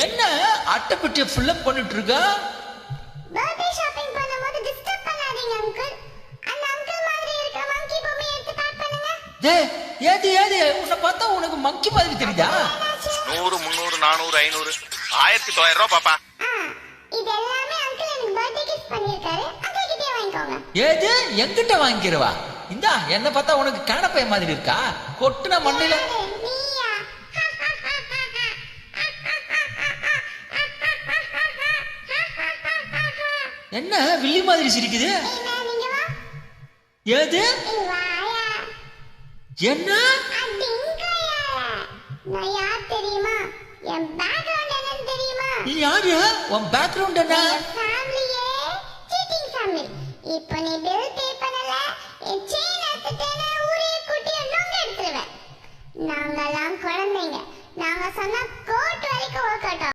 என்ன அட்டைப்பெட்டியை ஃபில்லப் பண்ணிட்டு இருக்க? பர்த்டே ஷாப்பிங் பண்ணும்போது டிஸ்டர்ப் பண்ணாதீங்க அங்கிள். அந்த அங்கிள் மாதிரி இருக்கிற மங்கி பொம்மையை எடுத்து பேக் பண்ணுங்க. டேய் ஏது உன்னை பார்த்தா உனக்கு மங்கி மாதிரி தெரியுதா? 100 300 400 500 1900 ரூபாய் பாப்பா. இது எல்லாமே அங்கிள் எனக்கு பர்த்டே கிஃப்ட் பண்ணிருக்காரு. அங்கிள் கிட்டே வாங்கிக்கோங்க. ஏது என்கிட்ட வாங்கிக்கிறவா? இந்தா என்ன பார்த்தா உனக்கு காணப்பைய மாதிரி இருக்கா? கொட்டுன மண்ணில நீயா? என்ன வில்லி மாதிரி சிரிக்குது? ஏய் மேம் இங்க வா. ஏது இங்க வாயா. என்ன அடிங்கயா. நான் யார் தெரியுமா? என் பேக்ரவுண்ட் என்னன்னு தெரியுமா? நீ யாரு? உன் பேக்ரவுண்ட் என்ன? என் ஃபேமிலியே சீட்டிங் ஃபேமிலி. இப்போ நீ பில் பே பண்ணல, என் செயின் எடுத்துட்டேன்னு ஊரே கூட்டி நொங்க எடுத்துருவேன். நாங்கெல்லாம் குழந்தைங்க. நாங்க சொன்னா